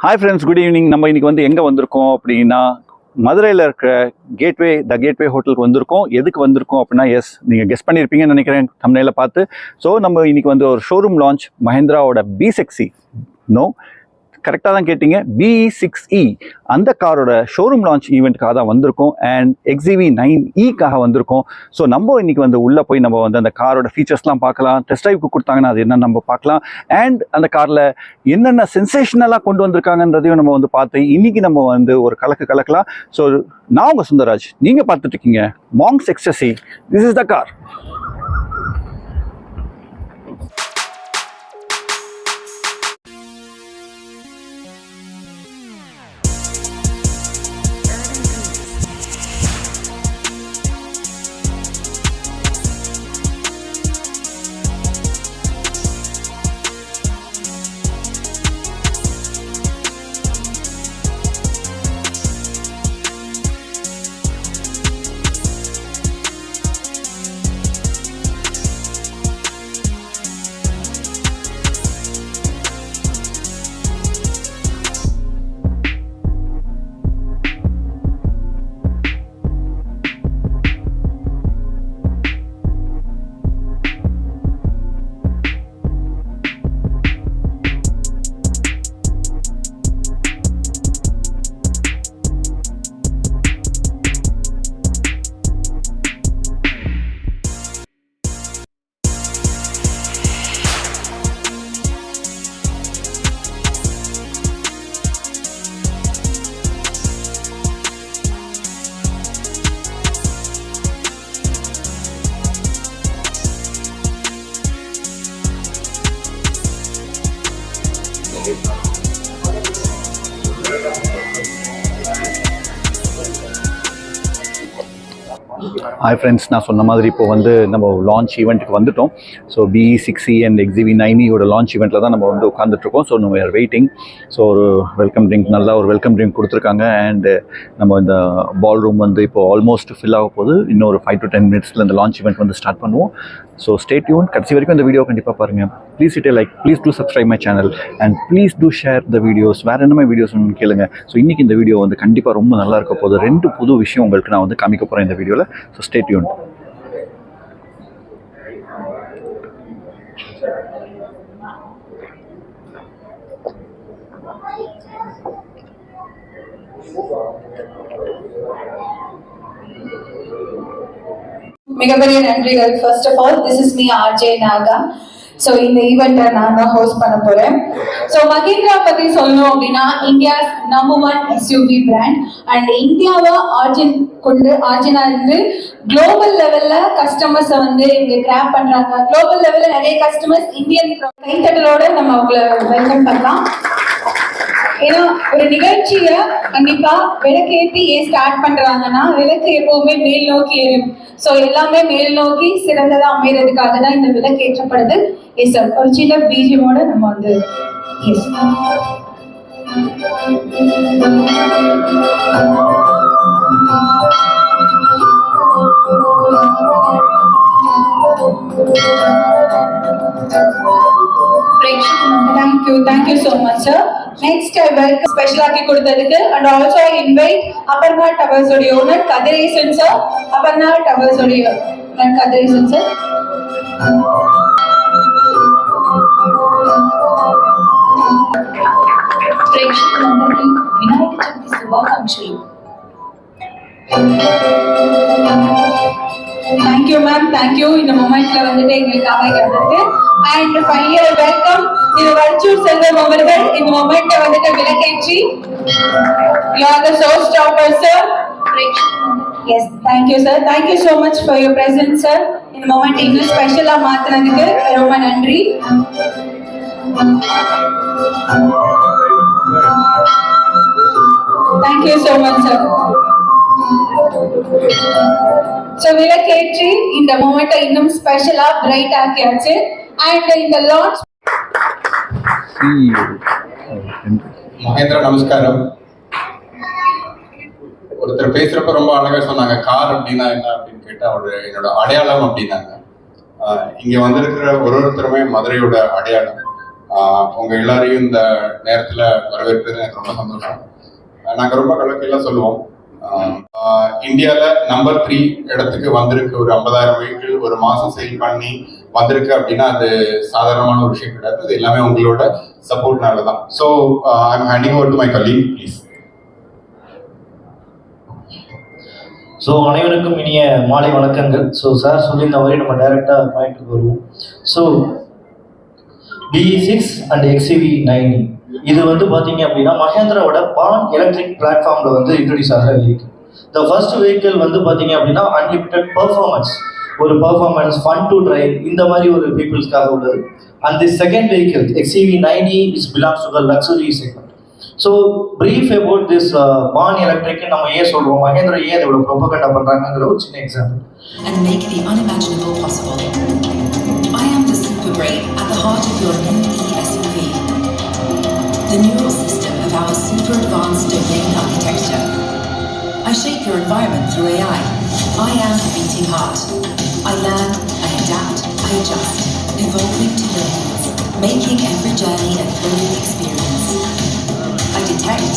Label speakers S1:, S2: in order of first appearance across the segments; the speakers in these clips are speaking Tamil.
S1: Hi friends, good evening. நம்ம இன்னைக்கு வந்து எங்கே வந்திருக்கோம் அப்படின்னா மதுரையில் இருக்கிற த கேட்வே ஹோட்டலுக்கு வந்திருக்கோம். எதுக்கு வந்திருக்கோம் அப்படின்னா நீங்கள் கெஸ் பண்ணியிருப்பீங்கன்னு நினைக்கிறேன் தம்ப்நெயிலை பார்த்து. ஸோ நம்ம இன்னைக்கு வந்து ஒரு ஷோரூம் லான்ச் மஹிந்திராவோட B6e கரெக்டாக தான் கேட்டிங்க, BE6e அந்த காரோட ஷோரூம் லான்ச் ஈவெண்ட்டுக்காக தான் வந்திருக்கோம். அண்ட் XEV9eக்காக வந்திருக்கோம். ஸோ நம்ம இன்னைக்கு வந்து உள்ளே போய் நம்ம வந்து அந்த காரோட ஃபீச்சர்ஸ்லாம் பார்க்கலாம். டெஸ்ட் ட்ரைவ்க்கு கொடுத்தாங்கன்னா அது என்னன்னு நம்ம பார்க்கலாம். அண்ட் அந்த காரில் என்னென்ன சென்சேஷனலாக கொண்டு வந்திருக்காங்கன்றதையும் நம்ம வந்து பார்த்து இன்னைக்கு நம்ம வந்து ஒரு கலக்கலாம். ஸோ நான் உங்கள் சுந்தரராஜ், நீங்கள் பார்த்துட்டு இருக்கீங்க monks ecstasy. This is the car. Hi friends, நான் சொன்ன மாதிரி இப்போ வந்து நம்ம லான்ச் ஈவெண்ட்டுக்கு வந்துட்டோம். ஸோ BE6e அண்ட் XEV9eயோட லான்ச் ஈவெண்ட்டில் தான் நம்ம வந்து உட்காந்துட்ருக்கோம். ஸோ நம்ம ஆர் வெயிட்டிங். ஸோ ஒரு வெல்கம் ட்ரிங்க், நல்லா ஒரு வெல்கம் ட்ரிங்க் கொடுத்துருக்காங்க. அண்டு நம்ம இந்த பால் ரூம் வந்து இப்போ ஆல்மோஸ்ட் ஃபில் ஆக போகுது. இன்னும் ஒரு 5 to 10 minutes இந்த லான்ச் ஈவெண்ட் வந்து ஸ்டார்ட் பண்ணுவோம். ஸோ ஸ்டே டியூன், கடைசி வரைக்கும் இந்த வீடியோ கண்டிப்பாக பாருங்கள். Please it like, please do subscribe my channel and please do share the videos. வேறு என்ன வீடியோஸ் கேளுங்க. ஸோ இன்றைக்கி இந்த வீடியோ வந்து கண்டிப்பாக ரொம்ப நல்லா இருக்க போகுது. 2 புது விஷயம் உங்களுக்கு நான் வந்து காமிக்க போகிறேன் இந்த வீடியோவில். So stay tuned.
S2: மிகப்பெரிய நன்றிகள். First of all, this is me RJ Naga. So இந்த ஈவெண்ட்டை நான் தான் ஹோஸ்ட் பண்ண போறேன். ஸோ மஹிந்திரா பத்தி சொல்லணும் அப்படின்னா India's number 1 SUV brand. And இந்தியாவை ஆர்ஜினா இருந்து குளோபல் லெவல்ல கஸ்டமர்ஸை வந்து இங்க கிராப் பண்றாங்க. குளோபல் லெவல்ல நிறைய கஸ்டமர்ஸ் இந்தியன் கைத்தட்டலோட நம்ம அவங்களை வெல்கம் பண்ணலாம். ஏன்னா ஒரு நிகழ்ச்சியை கண்டிப்பா விளக்கேற்றி ஏன் ஸ்டார்ட் பண்றாங்கன்னா, விளக்கு எப்பவுமே மேல் நோக்கி ஏறும். ஸோ எல்லாமே மேல் நோக்கி சிறந்ததா அமைகிறதுக்காக தான் இந்த விளக்கு ஏற்றப்படுது. எஸ் சார், ஒரு சின்ன பீஜியமோட நம்ம வந்து S Thank you so much, sir. Next, I welcome special ஆக்கி கொடுத்ததுக்கு and also I invite Aparna Towers உடைய owner Kathiresan sir. Aparna Towers உடைய owner கதிரேசன் sir. பிரேட்சகர்களுக்கு விநாயகர் சதுர்த்தி சுபாகாங்ஷலு. தேங்க்யூ மேம், தேங்க்யூ இந்த மொமெண்ட்ல வந்துட்டு எங்களுக்காக இருந்தது. And finally welcome Thiru Varchur Selvam அவர்கள் இந்த மொமெண்ட்டை வந்துட்டு விளக்கேற்றி. You are the show stopper sir. Yes, thank you sir. Thank you so much for your presence sir. இந்த மொமெண்ட் இன்னும் ஸ்பெஷலா மாத்தினதுக்கு ரொம்ப நன்றி. Thank you so much sir. So விளக்கேற்றி இந்த மொமெண்ட்டை இன்னும் ஸ்பெஷலா பிரைட் ஆக்கியாச்சு. அண்ட் இந்த லான்ச்
S3: மகேந்திரா நமஸ்காரம். ஒருத்தர் பேசுறப்ப ரொம்ப அழகா சொன்னாங்க, கார் அப்படின்னா என்ன அப்படின்னு கேட்டா என்னோட அடையாளம் அப்படின்னாங்க. இங்க வந்திருக்கிற ஒருத்தருமே மதுரையோட அடையாளம். உங்கள் எல்லாரையும் இந்த நேரத்தில் வரவேற்பது எனக்கு ரொம்ப சந்தோஷம். நாங்கள் ரொம்ப கலக்கையெல்லாம் சொல்லுவோம், இந்தியாவில் நம்பர் 3 இடத்துக்கு வந்திருக்கு. ஒரு 50,000 வெஹிக்கிள் ஒரு மாதம் சேல் பண்ணி வந்திருக்கு அப்படின்னா அது சாதாரணமான ஒரு விஷயம் கிடையாது. அது எல்லாமே உங்களோட சப்போர்ட்னால தான். So I'm handing over to my colleague please.
S4: So அனைவருக்கும் இனிய மாலை வணக்கங்கள். ஸோ சார் சொல்லியிருந்த மாதிரி நம்ம டைரெக்டாக பாயிண்ட்டுக்கு வருவோம். ஸோ BE6 அண்ட் XCV90 இது வந்து பார்த்தீங்க அப்படின்னா மஹேந்திராவோட பான் எலக்ட்ரிக் பிளாட்ஃபார்மில் வந்து இன்ட்ரடியூஸ் ஆகிற வெஹிக்கிள். த ஃபர்ஸ்ட் வெஹிக்கிள் வந்து பார்த்தீங்க அப்படின்னா அன்லிமிட்டட் பர்ஃபார்மன்ஸ், ஒரு பர்ஃபார்மன்ஸ் ஃபன் டு டிரைவ் இந்த மாதிரி ஒரு பீப்புள்ஸ்க்காக உள்ளது. And the second vehicle XCV90 is belongs to the luxury segment. So brief about this பான் எலக்ட்ரிக் நம்ம ஏன் சொல்கிறோம், மஹேந்திரா ஏன் இதை இவ்வளோ ப்ரொபகண்டா பண்ணுறாங்கிற ஒரு சின்ன example.
S5: And make the unimaginable possible. I am the super brain at the heart of your new e-SUV. The neural system of our super advanced domain architecture. I shape your environment through AI. I am the beating heart. I learn, I adapt, I adjust, evolving to your needs, making every journey a thrilling experience. I detect,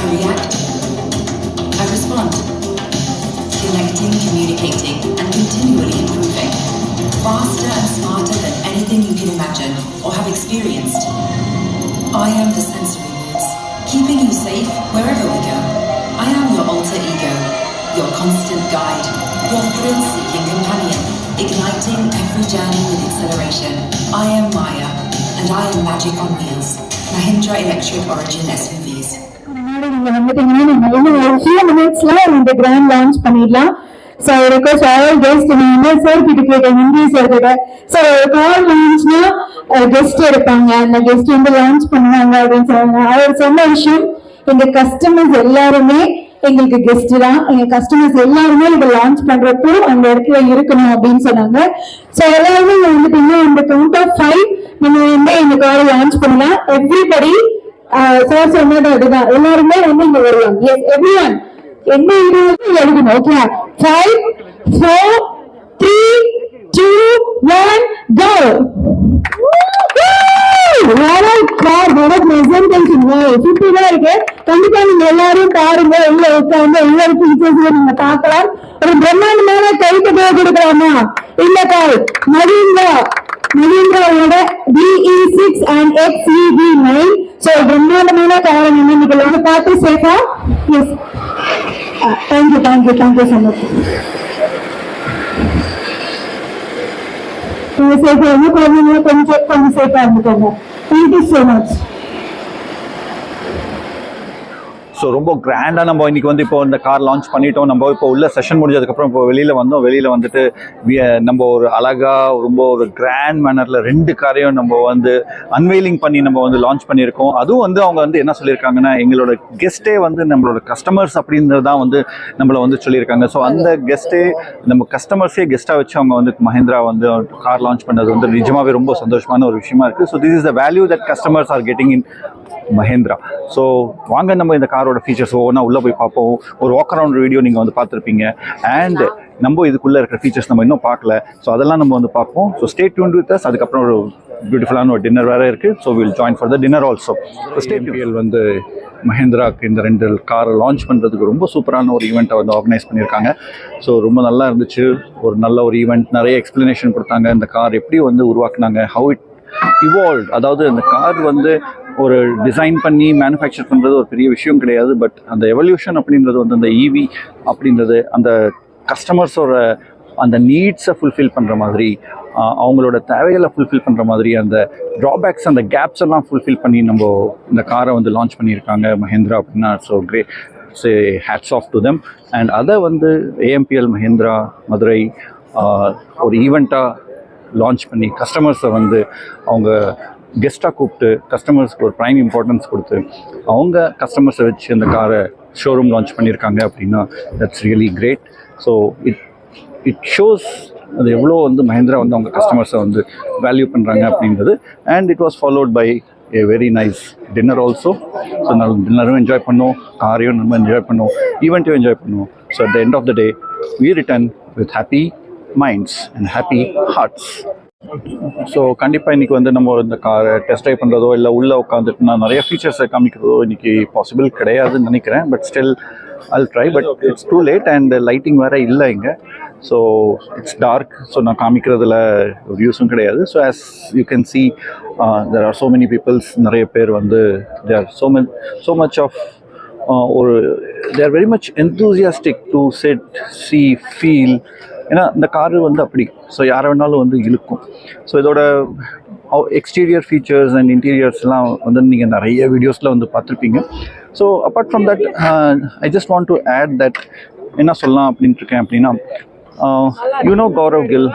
S5: I react, I respond. Connecting, communicating, and continually improving. Faster and smarter than anything you can imagine or have experienced. I am the sensory moods, keeping you safe wherever we go. I am your alter ego, your constant guide, your thrill-seeking companion, igniting every journey with acceleration. I am Maya, and I am magic on wheels. Mahindra Electric Origin SUVs.
S6: நீங்க வந்துட்டீங்கன்னா நம்ம இன்னும் ஒரு few minutesல இந்த கிராண்ட் லான்ச் பண்ணிடலாம். ஸோ ரெக்வஸ்ட் ஆல் கெஸ்ட் நீங்க சார் கிட்ட கேட்டேன், ஹிந்தி சார் கிட்ட. ஸோ கார் லான்ச்னா கெஸ்ட் இருப்பாங்க, அந்த கெஸ்ட் வந்து லான்ச் பண்ணுவாங்க அப்படின்னு சொன்னாங்க. அவர் சொன்ன விஷயம், எங்க கஸ்டமர்ஸ் எல்லாருமே எங்களுக்கு கெஸ்ட் தான், எங்க கஸ்டமர்ஸ் எல்லாருமே இதை லான்ச் பண்றப்போ அந்த இடத்துல இருக்கணும் அப்படின்னு சொன்னாங்க. ஸோ எல்லாருமே வந்துட்டீங்கன்னா இந்த கவுண்ட் ஆஃப் 5 நம்ம வந்து இந்த காரை லான்ச் பண்ணலாம். எவ்ரிபடி சார் சொன்னது அதுதான், எல்லாருமே வந்து இங்க வருவாங்க. எஸ் எவ்ரிஒன் என்ன எழுதணும். Okay, 5 4 3 2 1 go. சூப்பரா இருக்கு. கண்டிப்பா நீங்க எல்லாரும் பாருங்க, உள்ள உட்காந்து எல்லா ஃபீச்சர்ஸ் நீங்க பார்க்கலாம். ஒரு பிரம்மாண்டமான கைத்தட்டை கொடுக்கலாமா? இல்ல கால் மஹிந்திராவோட BE6 and XCV9. ஸோ பிரம்மாண்டமான காரணம் என்ன, நீங்க வந்து பார்த்து சேஃபா. Yes, thank you so much. சேஃபா வந்து குழந்தைங்க கொஞ்சம் சேஃபா இருந்துக்கோங்க. Thank you so much.
S1: ஸோ ரொம்ப கிராண்டாக நம்ம இன்னைக்கு வந்து இப்போ இந்த கார் லான்ச் பண்ணிட்டோம். நம்ம இப்போ உள்ள செஷன் முடிஞ்சதுக்கப்புறம் இப்போ வெளியில் வந்தோம். வெளியில் வந்துட்டு நம்ம ஒரு அழகாக ரொம்ப ஒரு கிராண்ட் மேனரில் 2 காரையும் நம்ம வந்து அன்வெயிலிங் பண்ணி நம்ம வந்து லான்ச் பண்ணியிருக்கோம். அதுவும் வந்து அவங்க வந்து என்ன சொல்லியிருக்காங்கன்னா, எங்களோட கெஸ்ட்டே வந்து நம்மளோட கஸ்டமர்ஸ் அப்படின்றது தான் வந்து நம்மளை வந்து சொல்லியிருக்காங்க. ஸோ அந்த கெஸ்ட்டே நம்ம கஸ்டமர்ஸே கெஸ்ட்டாக வச்சு அவங்க வந்து மஹிந்திரா வந்து கார் லான்ச் பண்ணது வந்து நிஜமாகவே ரொம்ப சந்தோஷமான ஒரு விஷயமா இருக்குது. So this is the value that customers are getting in Mahindra. So வாங்க நம்ம இந்த காரோட ஃபீச்சர்ஸ் ஒவ்வொன்றா உள்ளே போய் பார்ப்போம். ஒரு வாக் அரவுண்ட் வீடியோ நீங்கள் வந்து பார்த்துருப்பீங்க. அண்ட் நம்ம இதுக்குள்ளே இருக்கிற ஃபீச்சர்ஸ் நம்ம இன்னும் பார்க்கல. ஸோ அதெல்லாம் நம்ம வந்து பார்ப்போம். So stay tuned with us. அதுக்கப்புறம் ஒரு பியூட்டிஃபுல்லான ஒரு டின்னர் வேறு இருக்குது. So will join for the dinner also. ஸ்டேபிஎல் வந்து மஹிந்திராவுக்கு இந்த 2 காரை லான்ச் பண்ணுறதுக்கு ரொம்ப சூப்பரான ஒரு ஈவெண்ட்டை வந்து ஆர்கனைஸ் பண்ணியிருக்காங்க. ஸோ ரொம்ப நல்லா இருந்துச்சு. ஒரு நல்ல ஒரு ஈவெண்ட், நிறைய எக்ஸ்ப்ளனேஷன் கொடுத்தாங்க. இந்த கார் எப்படி வந்து உருவாக்குனாங்க, ஹவு இட் இவால்வ். அதாவது அந்த கார் வந்து ஒரு டிசைன் பண்ணி மேனுஃபேக்சர் பண்ணுறது ஒரு பெரிய விஷயம் கிடையாது. பட் அந்த எவல்யூஷன் அப்படின்றது வந்து அந்த EV அப்படின்றது அந்த கஸ்டமர்ஸோட அந்த நீட்ஸை ஃபுல்ஃபில் பண்ணுற மாதிரி, அவங்களோட தேவைகளை ஃபுல்ஃபில் பண்ணுற மாதிரி, அந்த ட்ராபேக்ஸ் அந்த கேப்ஸ் எல்லாம் ஃபுல்ஃபில் பண்ணி நம்ம இந்த காரை வந்து லான்ச் பண்ணியிருக்காங்க மஹிந்திரா அப்படின்னா. So great, say hats off to them. And அதை வந்து AMPL மஹிந்திரா மதுரை ஒரு ஈவெண்ட்டாக லான்ச் பண்ணி கஸ்டமர்ஸை வந்து அவங்க கெஸ்ட்டாக கூப்பிட்டு கஸ்டமர்ஸ்க்கு ஒரு ப்ரைம் இம்பார்ட்டன்ஸ் கொடுத்து அவங்க கஸ்டமர்ஸை வச்சு அந்த காரை ஷோரூம் லான்ச் பண்ணியிருக்காங்க அப்படின்னா that's really great. So it shows அது எவ்வளோ வந்து மஹிந்திரா வந்து அவங்க கஸ்டமர்ஸை வந்து வேல்யூ பண்ணுறாங்க அப்படின்றது. And it was followed by a very nice dinner also. So நான் டின்னரும் என்ஜாய் பண்ணோம், காரையும் நம்ம என்ஜாய் பண்ணோம், ஈவெண்ட்டையும் என்ஜாய் பண்ணோம். So at the end of the day we return with happy minds and happy hearts. So கண்டிப்பாக இன்றைக்கி வந்து நம்ம இந்த காரை டெஸ்ட் ட்ரைவ் பண்ணுறதோ இல்லை உள்ளே உட்காந்துட்டு நான் நிறைய ஃபீச்சர்ஸை காமிக்கிறதோ இன்றைக்கி பாசிபிள் கிடையாதுன்னு நினைக்கிறேன். But still I'll try, but it's too late and lighting வேறு இல்லை இங்கே. So it's dark. ஸோ நான் காமிக்கிறதுல ஒரு யூஸும் கிடையாது. So as you can see there are so many peoples, நிறைய பேர் வந்து there are so much of ஒரு they are very much enthusiastic to sit, see, feel. ஏன்னா இந்த காரு வந்து அப்படி ஸோ யாரை வேணாலும் வந்து இழுக்கும். ஸோ இதோட எக்ஸ்டீரியர் ஃபீச்சர்ஸ் அண்ட் இன்டீரியர்ஸ்லாம் வந்து நீங்கள் நிறைய வீடியோஸில் வந்து பார்த்துருப்பீங்க. So apart from that I just want to add that என்ன சொல்லலாம் அப்படின்ட்டு இருக்கேன் அப்படின்னா Gaurav Gill,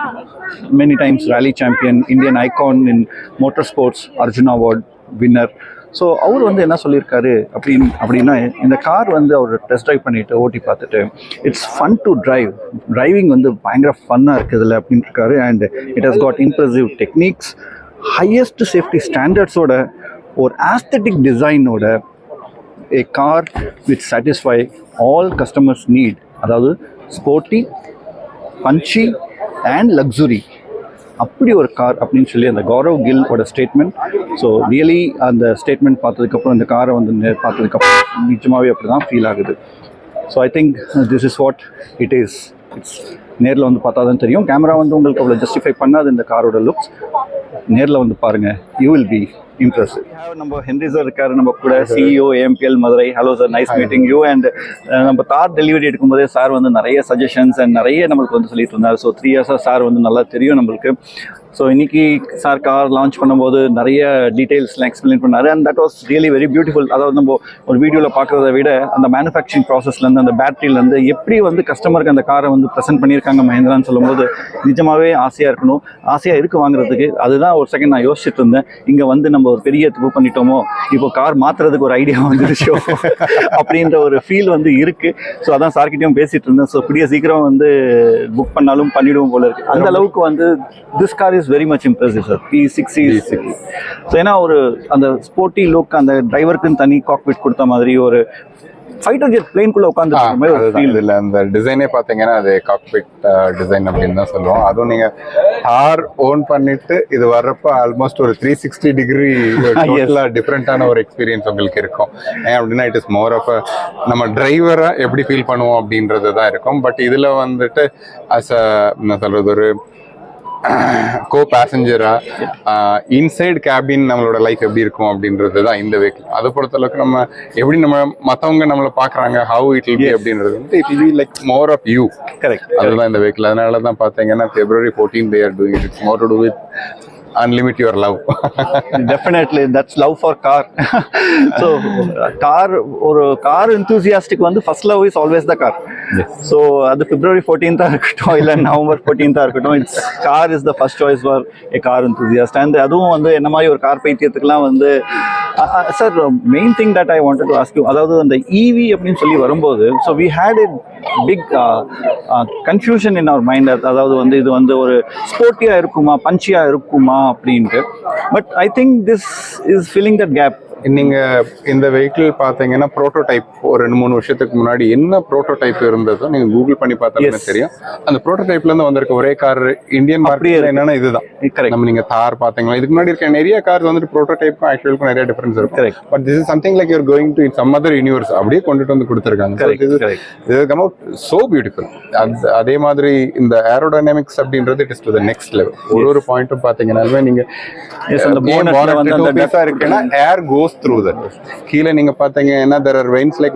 S1: many times rally champion, Indian icon in motor sports, Arjuna award winner. So அவர் வந்து என்ன சொல்லியிருக்காரு அப்படின்னா இந்த கார் வந்து அவர் டெஸ்ட் ட்ரைவ் பண்ணிவிட்டு ஓட்டி பார்த்துட்டு இட்ஸ் ஃபன் டு டிரைவிங் வந்து பயங்கர ஃபன்னாக இருக்குது இதில் அப்படின்ட்டு இருக்காரு. And it has got impressive techniques, highest safety ஸ்டாண்டர்ட்ஸோட ஒரு ஆஸ்தட்டிக் டிசைனோட a car which satisfy all customers need, அதாவது ஸ்போர்ட்டி, பஞ்சி அண்ட் லக்ஸுரி, அப்படி ஒரு கார் அப்படின்னு சொல்லி அந்த கௌரவ் கில்லோட ஸ்டேட்மெண்ட். ஸோ ரியலி அந்த ஸ்டேட்மெண்ட் பார்த்ததுக்கப்புறம் இந்த காரை வந்து பார்த்ததுக்கப்புறம் நிஜமாகவே அப்படி தான் ஃபீல் ஆகுது. So I think this is what it is. It's நேரில் வந்து பார்த்தா தான் தெரியும். கேமரா வந்து உங்களுக்கு அவ்வளோ ஜஸ்டிஃபை பண்ணாது இந்த காரோட லுக்ஸ். நேரில் வந்து பாருங்கள், யூ வில் பி impressive. நம்ம ஹென்ரி சார் இருக்காரு நம்ம கூட, CEO AMPL Madurai. Hello sir, nice meeting you. And நம்ம கார் டெலிவரி எடுக்கும்போதே சார் வந்து நிறைய சஜஷன்ஸ் அண்ட் நிறைய நம்மளுக்கு வந்து சொல்லிட்டு இருந்தார். ஸோ 3 இயர்ஸாக சார் வந்து நல்லா தெரியும் நம்மளுக்கு. ஸோ இன்னைக்கு சார் கார் லான்ச் பண்ணும்போது நிறைய டீட்டெயில்ஸ்லாம் எக்ஸ்பிளைன் பண்ணார். And that was really very beautiful. அதாவது நம்ம ஒரு வீடியோவில் பார்க்குறத விட அந்த மேனுஃபேக்சரிங் ப்ராசஸ்லேருந்து அந்த பேட்டரியிலேருந்து எப்படி வந்து கஸ்டமருக்கு அந்த காரை வந்து ப்ரெசென்ட் பண்ணியிருக்காங்க மஹேந்திரான்னு சொல்லும்போது நிஜமாகவே ஆசையாக இருக்குது வாங்குறதுக்கு. அதுதான் ஒரு செகண்ட் நான் யோசிச்சுட்டு இருந்தேன், இங்கே வந்து நம்ம ஒரு பெரிய தப்பு பண்ணிட்டோமோ, இப்போ கார் மாற்றுறதுக்கு ஒரு ஐடியா வந்துருச்சோ அப்படின்ற ஒரு ஃபீல் வந்து இருக்குது. ஸோ அதான் சார்கிட்டையும் பேசிகிட்டு இருந்தேன். ஸோ கூடிய சீக்கிரம் வந்து புக் பண்ணாலும் பண்ணிவிடுவோம் போல இருக்குது. அந்த அளவுக்கு வந்து this car is very much impressive sir. P60 so ஏன்னா ஒரு அந்த ஸ்போர்ட்டி லுக், அந்த டிரைவருக்குன்னு தனி காக்பிட் கொடுத்த மாதிரி ஒரு ஃபைட்டர் ஜெட் பிளேன்குள்ள உட்காந்துருக்க மாதிரி ஒரு ஃபீல்.
S3: இல்லை அந்த டிசைனே பார்த்தீங்கன்னா அது காக்பிட் டிசைன் அப்படின்னு தான் சொல்லுவோம். அதுவும் நீங்கள் கார் ஓன் பண்ணிட்டு இது வர்றப்ப ஆல்மோஸ்ட் ஒரு 360 டிகிரி டிஃப்ரெண்டான ஒரு எக்ஸ்பீரியன்ஸ் உங்களுக்கு இருக்கும். ஏன் அப்படின்னா இட் இஸ் மோர் ஆஃப் நம்ம டிரைவராக எப்படி ஃபீல் பண்ணுவோம் அப்படின்றது தான் இருக்கும். பட் இதில் வந்துட்டு அஸ் அ என்ன சொல்கிறது, ஒரு கோ பேசஞ்சரா இன்சைட் கேபின் நம்மளோட லைஃப் எப்படி இருக்கும் அப்படின்றது தான் இந்த வெஹிக்கிள். அதை பொறுத்தளவுக்கு நம்ம எப்படி நம்ம மற்றவங்க நம்மளை பார்க்குறாங்க, ஹவு இட் வில் பி அப்படின்றது வந்து it will be like more of you. Correct, அதுதான் இந்த வெஹிக்கிள். அதனால தான் பார்த்தீங்கன்னா February 14 they are doing it. It's more to do with unlimit your love.
S1: Definitely, that's love for car. So ஒரு கார் enthusiastic வந்து first love is always the car. Yes. So அது February 14th இருக்கட்டும் இல்லை November 14th இருக்கட்டும், it's car is the first choice for a car enthusiast. And அதுவும் வந்து என்ன மாதிரி ஒரு கார் பைத்தியத்துக்குலாம் வந்து sir main thing that I wanted to ask you, அதாவது அந்த EV அப்படின்னு சொல்லி வரும்போது so we had a big confusion in our mind. அதாவது வந்து இது வந்து ஒரு ஸ்போர்ட்டியாக இருக்குமா, பஞ்சியாக இருக்குமா அப்படின்ட்டு. But I think this is filling that gap.
S3: நீங்கள் இந்த வெஹிக்கிள் பார்த்தீங்கன்னா ப்ரோட்டோடைப் ஒரு 2-3 வருஷத்துக்கு முன்னாடி என்ன ப்ரோட்டோடைப் இருந்ததோ நீங்கள் கூகுள் பண்ணி பார்த்தாலும் தெரியும். அந்த ப்ரோட்டோடைப்லேருந்து வந்திருக்க ஒரே கார் இந்தியன் மார்க்கெட் என்னன்னா இதுதான். நம்ம நீங்கள் தார் பார்த்தீங்களா, இதுக்கு முன்னாடி இருக்க நிறைய கார் வந்துட்டு ப்ரோட்டோடைப்பும் ஆக்சுவலுக்கும் நிறைய டிஃபரன்ஸ் இருக்கும். But this is something like your going to in some other universe அப்படியே கொண்டுட்டு வந்து கொடுத்துருக்காங்க. இது கம் அவுட் சோ பியூட்டிஃபுல். அதே மாதிரி இந்த ஏரோடைனமிக்ஸ் அப்படின்றது it is to the next level. ஒரு பாயிண்ட்டும் பார்த்தீங்கன்னாலுமே நீங்கள் இருக்குன்னா ஏர் கோஸ் through that. கீழ நீங்க பாத்தீங்கன்னா there are veins like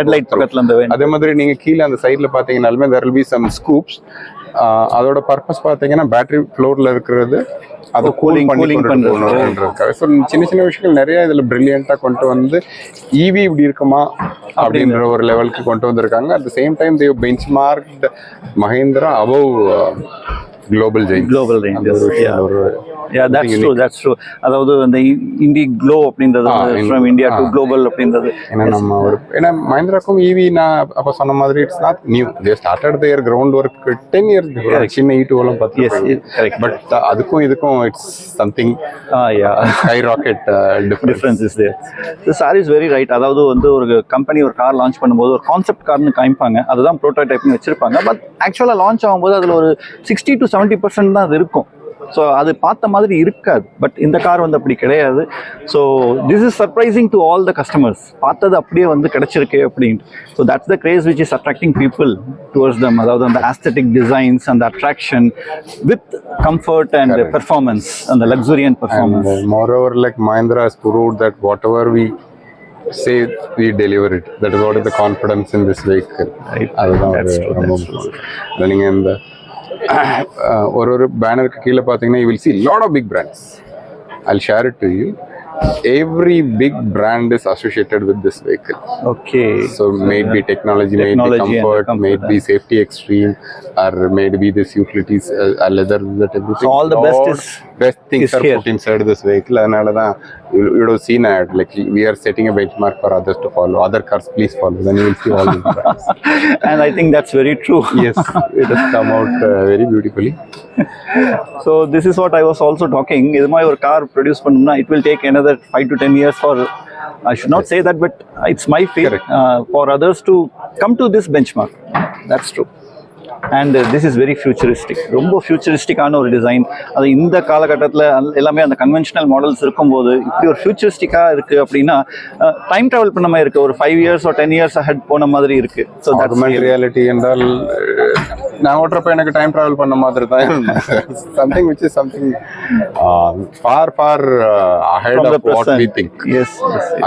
S3: headlight பக்கத்துல அந்த vein. அதே மாதிரி நீங்க கீழ அந்த சைடுல பாத்தீங்கன்னாலுமே there will be some scoops. அதோட பர்பஸ் பாத்தீங்கன்னா பேட்டரி ஃப்ளோர்ல இருக்கிறது அது கூலிங் பண்றதுக்காக. ஸோ சின்ன சின்ன விஷயங்கள் நிறைய இதுல பிரில்லியண்டா கொண்டு வந்து EV இப்படி இருக்குமா அப்படின்ற ஒரு லெவலுக்கு கொண்டு வந்திருக்காங்க. At the same time they benchmarked Mahindra above global range.
S1: Yeah, that's true. அதாவது அந்த இண்டி க்ளோ அப்படின்றது from India to global அப்படின்றது.
S3: ஏன்னா மஹிந்திராக்கும் EV நான் அப்போ சொன்ன மாதிரி it's not new. they started their ground work 10 years before. சின்ன E2 பார்த்து பட் அதுக்கும் இதுக்கும் it's something sky rocket
S1: difference is there. Sir is very right. அதாவது வந்து ஒரு கம்பெனி ஒரு கார் லான்ச் பண்ணும்போது ஒரு கான்செப்ட் கார்னு காமிப்பாங்க, அதுதான் ப்ரோட்டோடைப்னு வச்சிருப்பாங்க. பட் ஆக்சுவலாக லான்ச் ஆகும்போது அதில் ஒரு 60 to 70% தான் அது இருக்கும். ஸோ அது பார்த்த மாதிரி இருக்காது. பட் இந்த கார் வந்து அப்படி கிடையாது. So this is surprising to all the customers. பார்த்தது அப்படியே வந்து கிடைச்சிருக்கு அப்படின்ட்டு. So that's the craze which is attracting people towards them. அதாவது அந்த ஆஸ்தட்டிக் டிசைன்ஸ், அந்த attraction with comfort and performance, அந்த luxury and performance.
S7: And moreover, like Mahindra has proved that whatever we say, we deliver it. That is what is the confidence in this vehicle.
S1: Right.
S7: That's true. நீங்க இந்த ஒரு பேனருக்கு கீழே பார்த்தீங்கன்னா you will see lot of big brands. I'll share it to you. Every big brand is associated with this vehicle.
S1: Okay.
S7: So may it be technology, may it be comfort, may it be safety extreme, or may it be this utilities, leather, that everything.
S1: So all the best
S7: things
S1: is
S7: are
S1: here.
S7: put inside this vehicle. அதனால தான் you would have seen ad like we are setting a benchmark for others to follow. Other cars, please follow. Then you will see all these brands.
S1: And I think that's very true.
S7: Yes, it has come out very beautifully.
S1: So this is what I was also talking. இது மாதிரி ஒரு கார் ப்ரொடியூஸ் பண்ணணும்னா it will take another 5 to 10 years for, I should not say that, but it's my feel, for others to come to this benchmark. That's true. And this is very futuristic. ரொம்ப ஃபியூச்சரிஸ்டிக்கான ஒரு டிசைன். அது இந்த காலகட்டத்தில் எல்லாமே அந்த கன்வென்ஷனல் மாடல்ஸ் இருக்கும்போது இப்படி ஒரு ஃபியூச்சரிஸ்டிக்காக இருக்குது அப்படின்னா டைம் ட்ராவல் பண்ண மாதிரி இருக்குது. ஒரு 5 years or 10 years ahead போன மாதிரி இருக்குது. ஸோ
S7: augmented reality என்றால் நான் ஓட்டுறப்ப எனக்கு டைம் ட்ராவல் பண்ண மாதிரி தான். something which is something far ahead of what we think.
S1: Yes.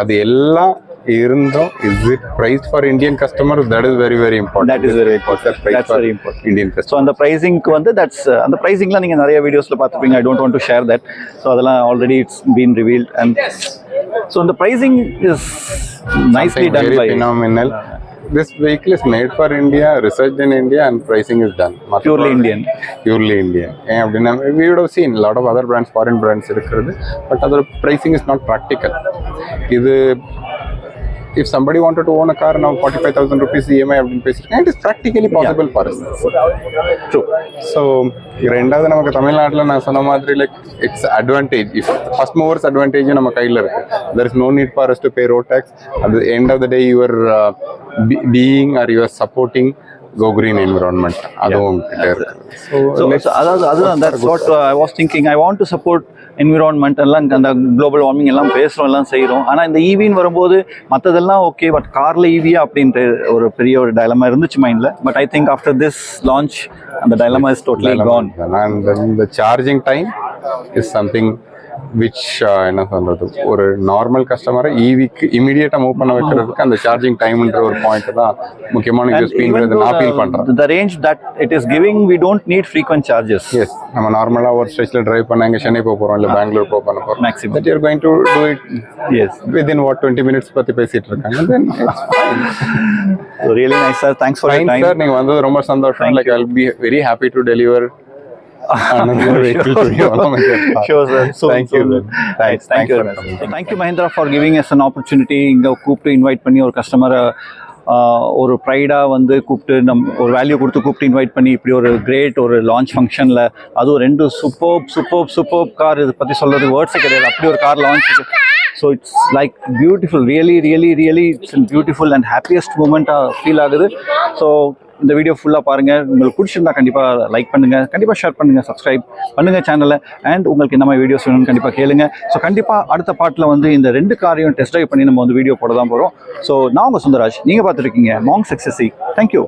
S7: அது எல்லாம் இருந்தோம். Is it priced for Indian customers? That is very important.
S1: That is very important. That's very important.
S7: Indian customers.
S1: So அந்த ப்ரைஸிங்க்கு வந்து அந்த ப்ரைஸிங்லாம் நீங்கள் நிறைய வீடியோஸில் பார்த்துருப்பீங்க. I don't want to share that. So அதெல்லாம் already it's been revealed. And so அந்த pricing is nicely done by
S7: phenomenal. This vehicle is made for India, researched in India, and pricing is done.
S1: Purely Indian.
S7: Purely Indian. We would have seen a lot of other brands, foreign brands, but other pricing is not practical. If somebody wanted to own a car now, 45,000 rupees EMI, it is practically possible for us.
S1: True.
S7: So, ரெண்டாவது நமக்கு தமிழ்நாட்டில் நான் சொன்ன மாதிரி like it's advantage. If first movers advantage நம்ம கையில் இருக்கு. There is no need for us to pay road tax. At the end of the day, you are being or you are supporting go green environment. அதுவும் கிட்ட இருக்கு.
S1: So அதுதான் that's what I was thinking. I want to support environment எல்லாம், அந்த குளோபல் வார்மிங் எல்லாம் பேசுகிறோம், எல்லாம் செய்கிறோம். ஆனால் இந்த ஈவின்னு வரும்போது மற்றதெல்லாம் ஓகே, பட் காரில் ஈவியா அப்படின்ட்டு ஒரு பெரிய ஒரு டைலமா இருந்துச்சு மைண்டில். But I think after this launch அந்த dilemma is totally gone.
S7: And the charging time is something which என்ன சொல்றது, ஒரு நார்மல் கஸ்டமரை ஈவிக்கு இமிடியேட்டா மூவ் பண்ண வைக்கிறதுக்கு அந்த சார்ஜிங் டைம்ன்ற ஒரு பாயிண்ட் தான் முக்கியமான யூஸ்பிங்கிறது நான் ஃபீல் பண்றேன்.
S1: The range that it is giving, we don't need frequent charges.
S7: Yes, நம்ம நார்மலா ஒரு ஸ்ட்ரெச்ல டிரைவ் பண்ண எங்க சென்னை போறோம் இல்ல பெங்களூர் பண்ண போறோம்,
S1: maximum
S7: that you are going to do it
S1: yes
S7: within what 20 minutes பத்தி பேசிட்டு இருக்காங்க. Then it's fine.
S1: So really nice sir, thanks for your time.
S7: Sir, நீங்க வந்தது ரொம்ப சந்தோஷம். Like I'll be very happy to deliver another vehicle to you.
S1: Sure sir. So
S7: thank you.
S1: Thank you. So thank you Mahindra for giving us an opportunity. இங்க கூப்பிட்டு இன்வைட் பண்ணி ஒரு கஸ்டமரை ஒரு ப்ரைடாக வந்து கூப்பிட்டு ஒரு வேல்யூ கொடுத்து கூப்பிட்டு இன்வைட் பண்ணி இப்படி ஒரு கிரேட் ஒரு லான்ச் ஃபங்க்ஷனில் அதுவும் 2 சூப்பர் கார், இதை பற்றி சொல்கிறதுக்கு வேர்ட்ஸே கிடையாது. அப்படி ஒரு car launch. So it's like beautiful, really it's beautiful and happiest மூமெண்ட்டாக ஃபீல் ஆகுது. ஸோ இந்த வீடியோ ஃபுல்லாக பாருங்கள். உங்களுக்கு பிடிச்சிருந்தா கண்டிப்பாக லைக் பண்ணுங்கள், கண்டிப்பாக ஷேர் பண்ணுங்கள், சப்ஸ்கிரைப் பண்ணுங்கள் சேனலை. அண்ட் உங்களுக்கு இந்த மாதிரி வீடியோஸ் வேணும்னு கண்டிப்பாக கேளுங்க. ஸோ கண்டிப்பாக அடுத்த பாட்டில் வந்து இந்த 2 காரையும் டெஸ்ட் ட்ரைவ் பண்ணி நம்ம வந்து வீடியோ போட தான் போகிறோம். ஸோ நான் உங்கள் சுந்தராஜ், நீங்கள் பார்த்துருக்கீங்க மாங்ஸ் XSE. தேங்க்யூ.